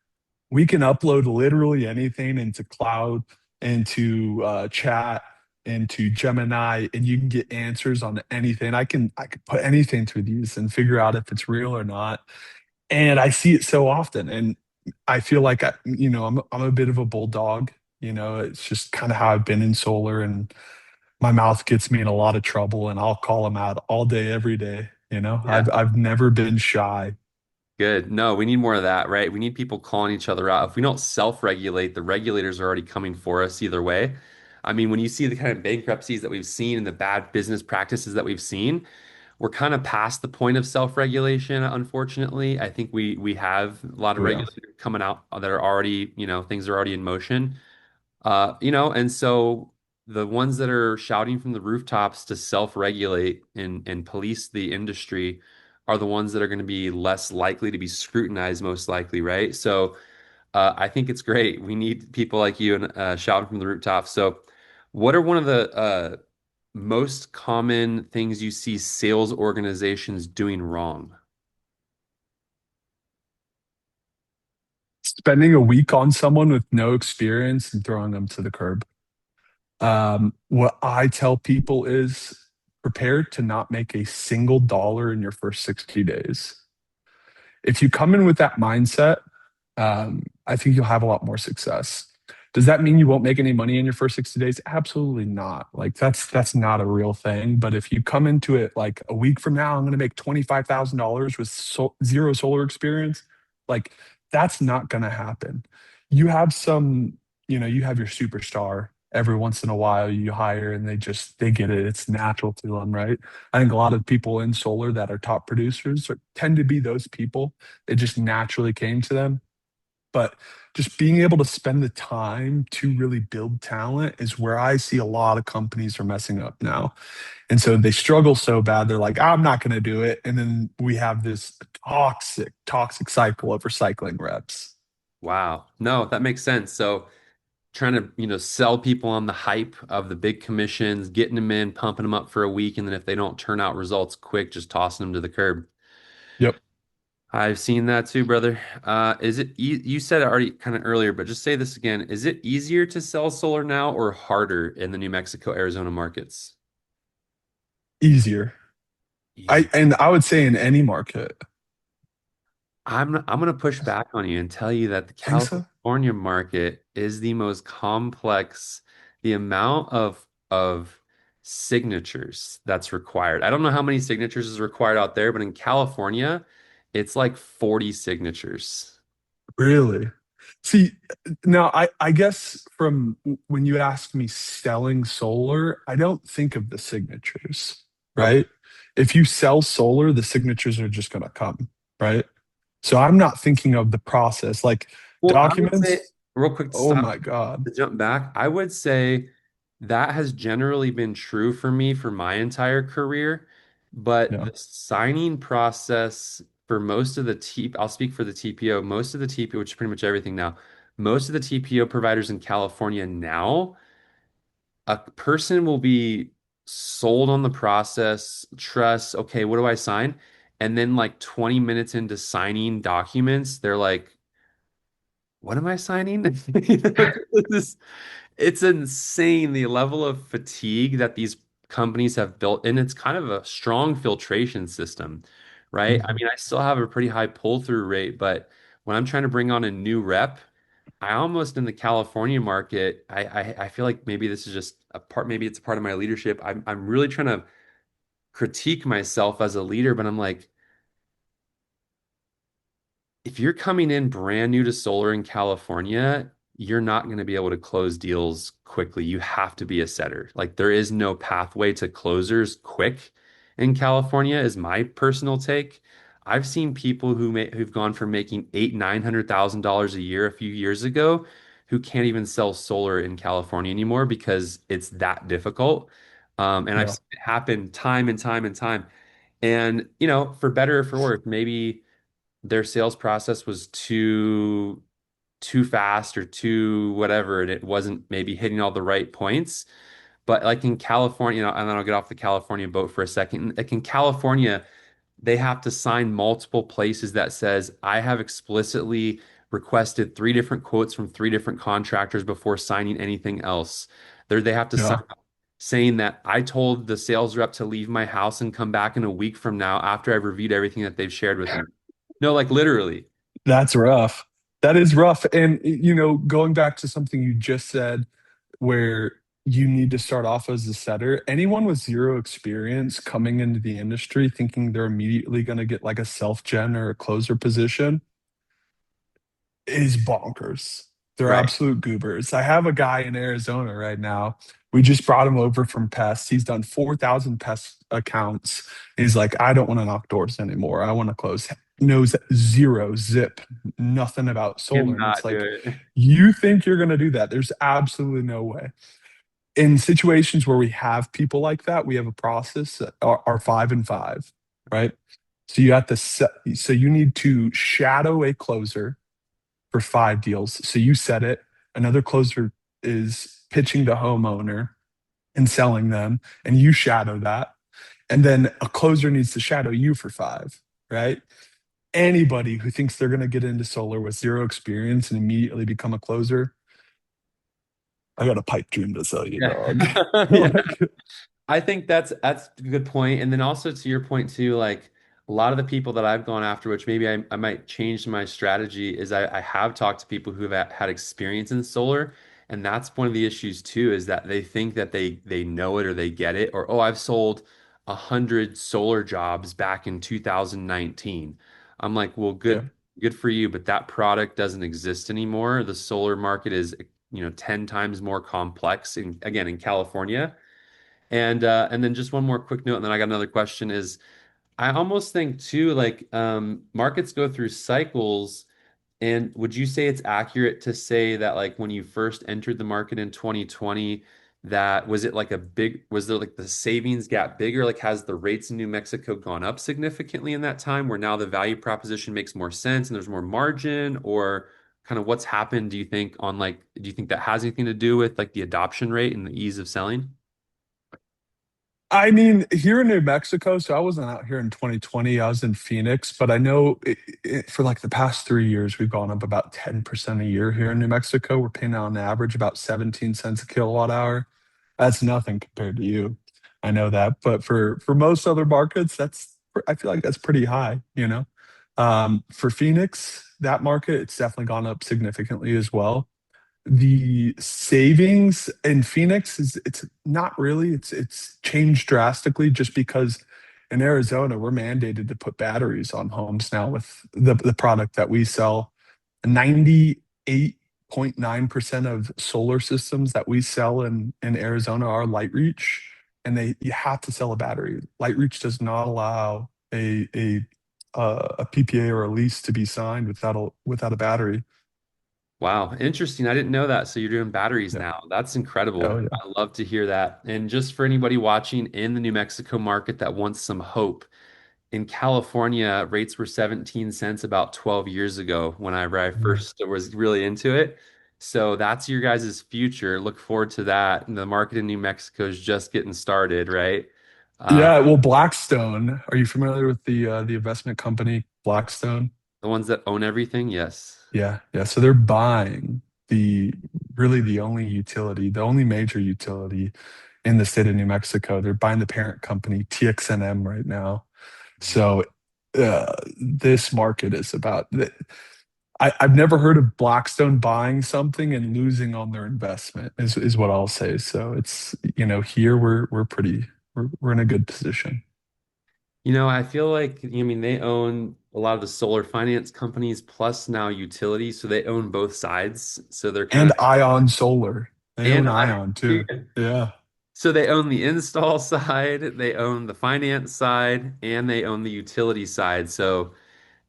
Speaker 2: we can upload literally anything into cloud, into chat, into Gemini, and you can get answers on anything. I can put anything through these and figure out if it's real or not. And I see it so often, and I feel like I'm a bit of a bulldog. It's just kind of how I've been in solar, and my mouth gets me in a lot of trouble, and I'll call them out all day, every day.
Speaker 1: Yeah.
Speaker 2: I've never been shy.
Speaker 1: Good. No, we need more of that, right? We need people calling each other out. If we don't self-regulate, the regulators are already coming for us either way. I mean, when you see the kind of bankruptcies that we've seen and the bad business practices that we've seen, we're kind of past the point of self-regulation, unfortunately. I think we have a lot of
Speaker 2: Oh yeah,
Speaker 1: regulators coming out that are already, things are already in motion. And so the ones that are shouting from the rooftops to self-regulate and police the industry are the ones that are going to be less likely to be scrutinized, most likely, right? So I think it's great. We need people like you and shouting from the rooftops. So, what are one of the most common things you see sales organizations doing wrong?
Speaker 2: spending a week on someone with no experience and throwing them to the curb. What I tell people is prepare to not make a single dollar in your first 60 days. If you come in with that mindset, I think you'll have a lot more success. Does that mean you won't make any money in your first 60 days? Absolutely not. Like that's not a real thing. But if you come into it like a week from now, I'm going to make $25,000 with zero solar experience, like that's not going to happen. You have you have your superstar every once in a while you hire and they get it. It's natural to them, right? I think a lot of people in solar that are top producers tend to be those people. It just naturally came to them. But just being able to spend the time to really build talent is where I see a lot of companies are messing up now. And so they struggle so bad, they're like, I'm not going to do it. And then we have this toxic cycle of recycling reps.
Speaker 1: Wow. No, that makes sense. So trying to, sell people on the hype of the big commissions, getting them in, pumping them up for a week, and then if they don't turn out results quick, just tossing them to the curb.
Speaker 2: Yep.
Speaker 1: I've seen that too, brother. Is it e you said it already kind of earlier, but just say this again. Is it easier to sell solar now or harder in the New Mexico, Arizona markets?
Speaker 2: Easier.
Speaker 1: Easy.
Speaker 2: I would say in any market.
Speaker 1: I'm gonna push back on you and tell you that the
Speaker 2: Think so?
Speaker 1: California market is the most complex. The amount of signatures that's required. I don't know how many signatures is required out there, but in California, it's like 40 signatures.
Speaker 2: Really? See, now I guess from when you ask me selling solar, I don't think of the signatures,
Speaker 1: Okay.
Speaker 2: right? If you sell solar, the signatures are just going to come, right? So I'm not thinking of the process like
Speaker 1: Well, I would say,
Speaker 2: documents.
Speaker 1: real quick to
Speaker 2: Oh
Speaker 1: stop,
Speaker 2: my God.
Speaker 1: to jump back, I would say that has generally been true for me for my entire career. But
Speaker 2: Yeah.
Speaker 1: the signing process for most of the I'll speak for the TPO, most of the TPO, which is pretty much everything now, most of the TPO providers in California now, a person will be sold on the process, trust, okay, what do I sign? And then like 20 minutes into signing documents, they're like, what am I signing? This- it's insane the level of fatigue that these companies have built, and it's kind of a strong filtration system, right? I
Speaker 2: Mhm.
Speaker 1: mean, I still have a pretty high pull-through rate, but when I'm trying to bring on a new rep, I almost in the California market, I feel like maybe this is just a part, maybe it's a part of my leadership. I'm really trying to critique myself as a leader, but I'm like, if you're coming in brand new to solar in California, you're not going to be able to close deals quickly. You have to be a setter. Like there is no pathway to closers quick in California, is my personal take. I've seen people who've gone from making eight, $900,000 a year a few years ago who can't even sell solar in California anymore because it's that difficult. And I've
Speaker 2: Yeah.
Speaker 1: seen it happen time and time and time. And, for better or for worse, maybe their sales process was too fast or too whatever, and it wasn't maybe hitting all the right points. But like in California, and then I'll get off the California boat for a second. Like in California, they have to sign multiple places that says, I have explicitly requested three different quotes from three different contractors before signing anything else. They have to sign
Speaker 2: Yeah.
Speaker 1: saying that I told the sales rep to leave my house and come back in a week from now after I've reviewed everything that they've shared with me. No, like literally.
Speaker 2: That's rough. That is rough. And, going back to something you just said, where you need to start off as a setter, anyone with zero experience coming into the industry thinking they're immediately going to get like a self-gen or a closer position is bonkers. They're
Speaker 1: Right.
Speaker 2: absolute goobers. I have a guy in Arizona right now. We just brought him over from Pest. He's done 4,000 Pest accounts. He's like, I don't want to knock doors anymore. I want to close. Knows zero, zip, nothing about solar. And it's
Speaker 1: Cannot do
Speaker 2: like,
Speaker 1: it.
Speaker 2: you think you're going to do that? There's absolutely no way. In situations where we have people like that, we have a process that are 5 and 5, right? So you have to set, so you need to shadow a closer for 5 deals. So you set it. Another closer is pitching the homeowner and selling them, and you shadow that. And then a closer needs to shadow you for 5, right? Anybody who thinks they're going to get into solar with zero experience and immediately become a closer, I got a pipe dream to sell you,
Speaker 1: Yeah.
Speaker 2: dog.
Speaker 1: Yeah.
Speaker 2: Like,
Speaker 1: I think that's a good point. And then also to your point too, like a lot of the people that I've gone after, which maybe I might change my strategy, is I have talked to people who have had experience in solar. And that's one of the issues too, is that they think that they know it or they get it, or oh, I've sold 100 solar jobs back in 2019. I'm like, well,
Speaker 2: yeah,
Speaker 1: good for you, but that product doesn't exist anymore. The solar market is, 10 times more complex in California. And then just one more quick note, and then I got another question is I almost think too, like markets go through cycles. And would you say it's accurate to say that like when you first entered the market in 2020, that was it like was there like the savings gap bigger? Like has the rates in New Mexico gone up significantly in that time where now the value proposition makes more sense and there's more margin, or kind of what's happened, do you think do you think that has anything to do with like the adoption rate and the ease of selling?
Speaker 2: I mean, here in New Mexico, so I wasn't out here in 2020. I was in Phoenix, but I know for like the past 3 years, we've gone up about 10% a year here in New Mexico. We're paying on average about 17 cents a kilowatt hour. That's nothing compared to you. I know that, but for most other markets, I feel like that's pretty high. For Phoenix, that market, it's definitely gone up significantly as well. The savings in Phoenix is it's not really it's changed drastically just because in Arizona we're mandated to put batteries on homes now with the product that we sell. 98.9% of solar systems that we sell in Arizona are light reach, and they you have to sell a battery. Light reach does not allow a PPA or a lease to be signed without a battery.
Speaker 1: Wow, interesting. I didn't know that. So you're doing batteries
Speaker 2: Yeah.
Speaker 1: now. That's
Speaker 2: Oh
Speaker 1: incredible.
Speaker 2: yeah.
Speaker 1: I love to hear that. And just for anybody watching in the New Mexico market that wants some hope, in California, rates were 17 cents about 12 years ago when I first was really into it. So that's your guys' future. Look forward to that. And the market in New Mexico is just getting started, right? Uh,
Speaker 2: Yeah, well, Blackstone. Are you familiar with the investment company Blackstone?
Speaker 1: the ones that own everything, yes.
Speaker 2: Yeah, yeah. So they're buying the really the only utility, the only major utility in the state of New Mexico. They're buying the parent company TXNM right now. So this market is about. I've never heard of Blackstone buying something and losing on their investment. Is what I'll say. So it's here we're in a good position.
Speaker 1: I feel like, I mean, they own a lot of the solar finance companies plus now utilities, so they own both sides. So they're kind
Speaker 2: And
Speaker 1: of
Speaker 2: Ion Solar. They
Speaker 1: and
Speaker 2: own Ion too. Yeah.
Speaker 1: so they own the install side, they own the finance side, and they own the utility side. So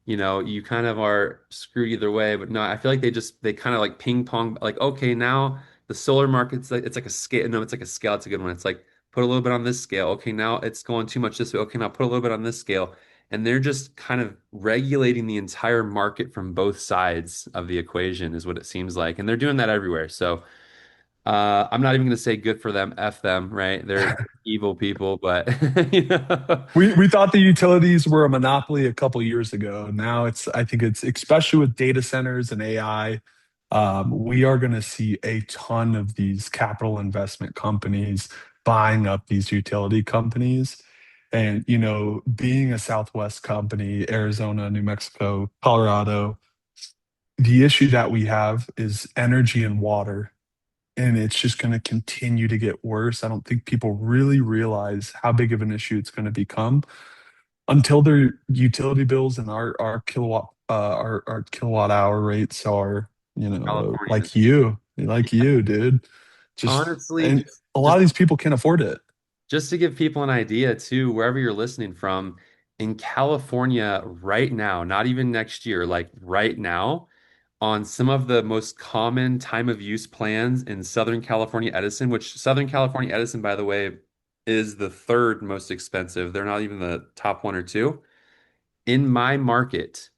Speaker 1: you kind of are screwed either way. But no, I feel like they kind of like ping pong, like, okay, now the solar market's like it's like a scale. No, it's like a scale. It's a good one. It's like put a little bit on this scale. Okay, now it's going too much this way. Okay, now put a little bit on this scale. And they're just kind of regulating the entire market from both sides of the equation, is what it seems like. And they're doing that everywhere. So I'm not even going to say good for them, F them, right? They're evil people, but you know.
Speaker 2: We thought the utilities were a monopoly a couple years ago. Now I think it's especially with data centers and AI, we are going to see a ton of these capital investment companies buying up these utility companies. And, being a Southwest company, Arizona, New Mexico, Colorado, the issue that we have is energy and water, and it's just going to continue to get worse. I don't think people really realize how big of an issue it's going to become until their utility bills and our kilowatt hour rates are,
Speaker 1: California.
Speaker 2: like you, dude. Just
Speaker 1: Honestly,
Speaker 2: and
Speaker 1: just
Speaker 2: a lot
Speaker 1: just
Speaker 2: of these people can't afford it.
Speaker 1: just to give people an idea too, wherever you're listening from, in California right now, not even next year, like right now, on some of the most common time of use plans in Southern California Edison, which Southern California Edison, by the way, is the third most expensive. They're not even the top one or two. In my market,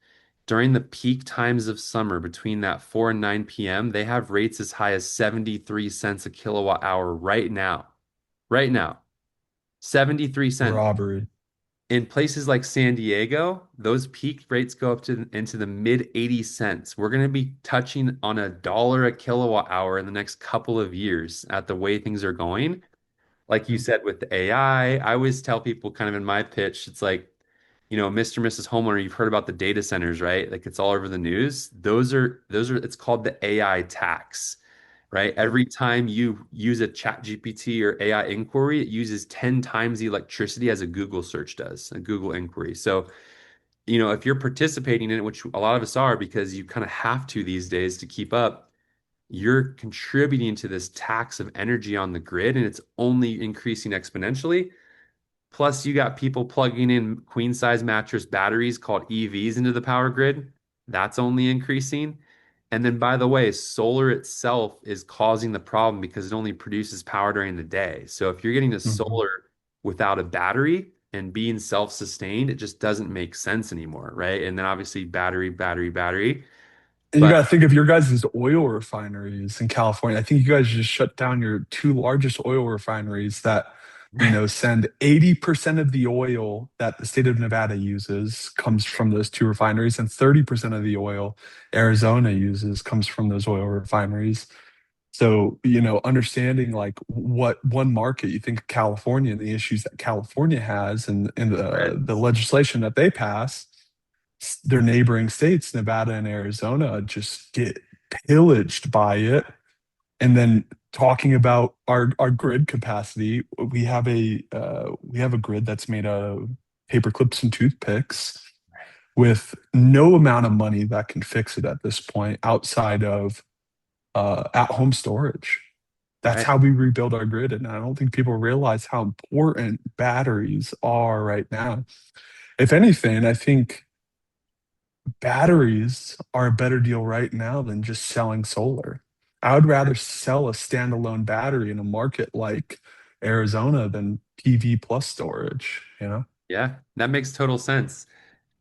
Speaker 1: during the peak times of summer between that 4 and 9 p.m., they have rates as high as 73 cents a kilowatt hour right now. Right now, 73 cents.
Speaker 2: Robbery.
Speaker 1: In places like San Diego, those peak rates go up to into the mid 80 cents. We're going to be touching on $1 a kilowatt hour in the next couple of years at the way things are going. Like you said with the AI, I always tell people kind of in my pitch, it's like, Mr. and Mrs. Homeowner, you've heard about the data centers, right? Like it's all over the news. Those are it's called the AI tax, right? Every time you use a chat GPT or AI inquiry, it uses 10 times the electricity as a Google search does, a Google inquiry. So, if you're participating in it, which a lot of us are because you kind of have to these days to keep up, you're contributing to this tax of energy on the grid, and it's only increasing exponentially. Plus, you got people plugging in queen size mattress batteries called EVs into the power grid. That's only increasing. And then, by the way, solar itself is causing the problem because it only produces power during the day. So if you're getting a
Speaker 2: Mhm.
Speaker 1: solar without a battery and being self-sustained, it just doesn't make sense anymore, right? And then obviously battery, battery, battery.
Speaker 2: And you
Speaker 1: But
Speaker 2: got to think of your guys' oil refineries in California. I think you guys just shut down your two largest oil refineries that, send 80% of the oil that the state of Nevada uses comes from those two refineries, and 30% of the oil Arizona uses comes from those oil refineries. So, understanding like what one market you think of California and the issues that California has and the legislation that they pass, their neighboring states, Nevada and Arizona, just get pillaged by it. And then talking about our grid capacity, we have a grid that's made out of paper clips and toothpicks with no amount of money that can fix it at this point outside of at-home storage. That's
Speaker 1: right,
Speaker 2: how we rebuild our grid. And I don't think people realize how important batteries are right now. If anything, I think batteries are a better deal right now than just selling solar. I would rather sell a standalone battery in a market like Arizona than PV plus storage.
Speaker 1: yeah, that makes total sense.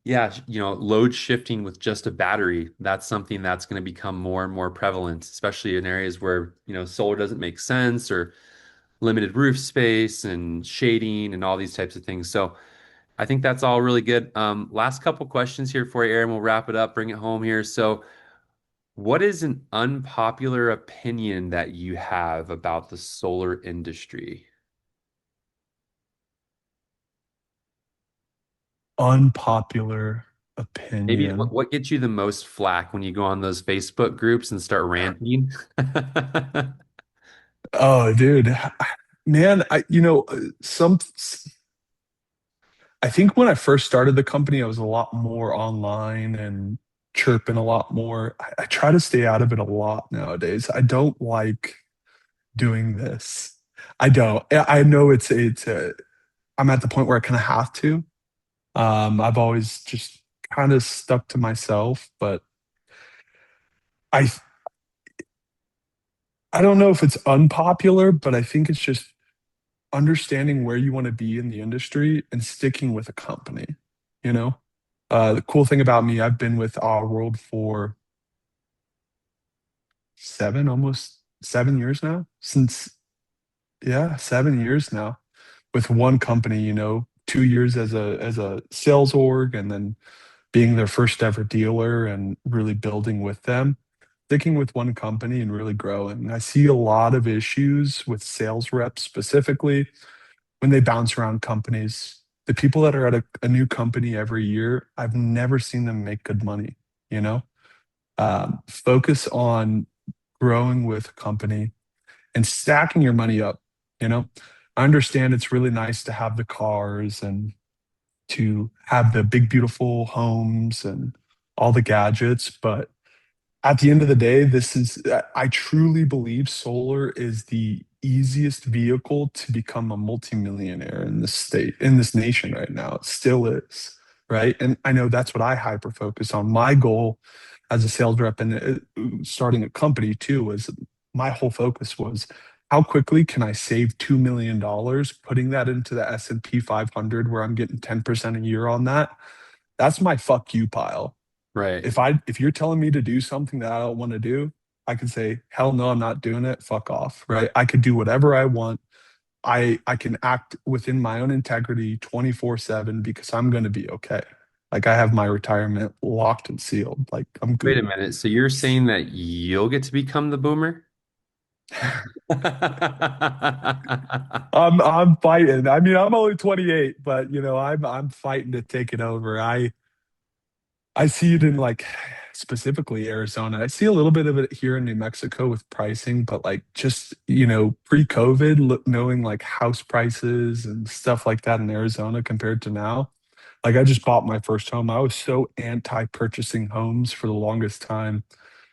Speaker 1: Yeah, load shifting with just a battery, that's something that's going to become more and more prevalent, especially in areas where, solar doesn't make sense or limited roof space and shading and all these types of things. So I think that's all really good. Last couple questions here for you, Aaron. We'll wrap it up, bring it home here. So, what is an unpopular opinion that you have about the solar industry?
Speaker 2: Unpopular
Speaker 1: Maybe
Speaker 2: opinion.
Speaker 1: what gets you the most flack when you go on those Facebook groups and start ranting?
Speaker 2: Oh, dude, man, some I think when I first started the company, I was a lot more online and chirping a lot more. I try to stay out of it a lot nowadays. I don't like doing this. I don't. I know I'm at the point where I kind of have to. I've always just kind of stuck to myself, but I I don't know if it's unpopular, but I think it's just understanding where you want to be in the industry and sticking with a company, you know? The cool thing about me, I've been with Our World for almost 7 years now. Yeah, 7 years now with one company, 2 years as a sales org and then being their first ever dealer and really building with them. Sticking with one company and really growing. I see a lot of issues with sales reps specifically when they bounce around companies. The people that are at a new company every year, I've never seen them make good money, you know? Focus on growing with a company and stacking your money up, you know? I understand it's really nice to have the cars and to have the big, beautiful homes and all the gadgets, but at the end of the day, I truly believe solar is the easiest vehicle to become a multimillionaire in this state, in this nation right now. It still is, right? And I know that's what I hyper focus on. My goal as a sales rep and starting a company too was my whole focus was how quickly can I save $2 million, putting that into the S&P 500 where I'm getting 10% a year on that. That's my fuck you pile.
Speaker 1: Right.
Speaker 2: If you're telling me to do something that I don't want to do, I can say, hell no, I'm not doing it. Fuck off. Right. I could do whatever I want. I can act within my own integrity 24/7 because I'm gonna be okay. Like I have my retirement locked and sealed. Like I'm
Speaker 1: Wait a
Speaker 2: good.
Speaker 1: minute. So you're saying that you'll get to become the boomer?
Speaker 2: I'm fighting. I mean, I'm only 28, but I'm fighting to take it over. I see it in like specifically Arizona. I see a little bit of it here in New Mexico with pricing, but like just, pre-COVID, knowing like house prices and stuff like that in Arizona compared to now. Like I just bought my first home. I was so anti-purchasing homes for the longest time.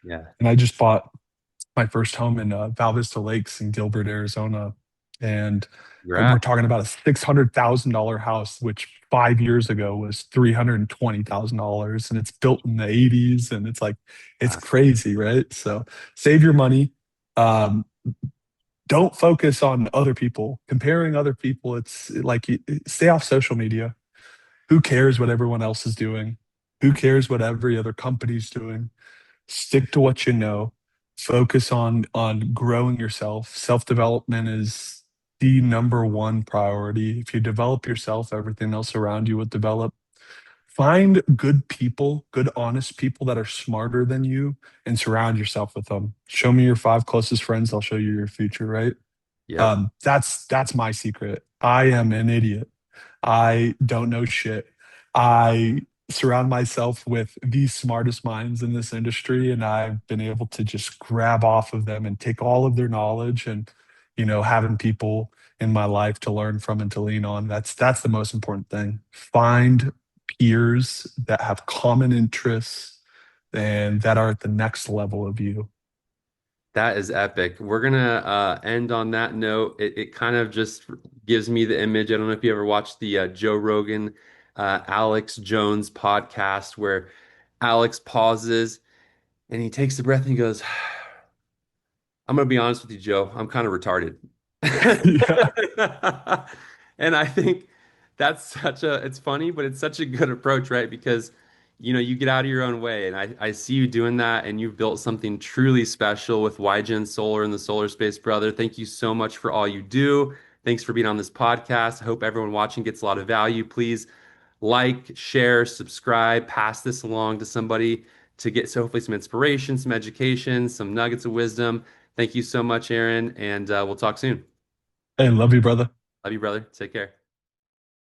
Speaker 1: Yeah.
Speaker 2: And I just bought my first home in Val Vista Lakes in Gilbert, Arizona. And we're
Speaker 1: Congrats.
Speaker 2: talking about a $600,000 house, which 5 years ago was $320,000. And it's built in the 80s. And it's like, it's
Speaker 1: Uh,
Speaker 2: crazy, right? So save your money. Um, don't focus on other people, comparing other people. It's like stay off social media. Who cares what everyone else is doing? Who cares what every other company's doing? Stick to what you know. Focus on growing yourself. Self-development is the number one priority. If you develop yourself, everything else around you will develop. Find good people, good honest people that are smarter than you and surround yourself with them. Show me your five closest friends, I'll show you your future, right?
Speaker 1: yep.
Speaker 2: That's my secret. I am an idiot. I don't know shit. I surround myself with the smartest minds in this industry, and I've been able to just grab off of them and take all of their knowledge and, having people in my life to learn from and to lean on. That's the most important thing. Find peers that have common interests and that are at the next level of you.
Speaker 1: That is epic. We're gonna end on that note. It kind of just gives me the image. I don't know if you ever watched the Joe Rogan, Alex Jones podcast where Alex pauses and he takes a breath and he goes, I'm gonna be honest with you, Joe. I'm kind of retarded.
Speaker 2: Yeah.
Speaker 1: And I think it's funny, but it's such a good approach, right? Because, you get out of your own way. And I see you doing that and you've built something truly special with YGen Solar and the Solar Space Brother. Thank you so much for all you do. Thanks for being on this podcast. I hope everyone watching gets a lot of value. Please like, share, subscribe, pass this along to somebody to get so hopefully some inspiration, some education, some nuggets of wisdom. Thank you so much, Aaron, and we'll talk soon.
Speaker 2: Hey, love you, brother.
Speaker 1: Love you, brother. Take care.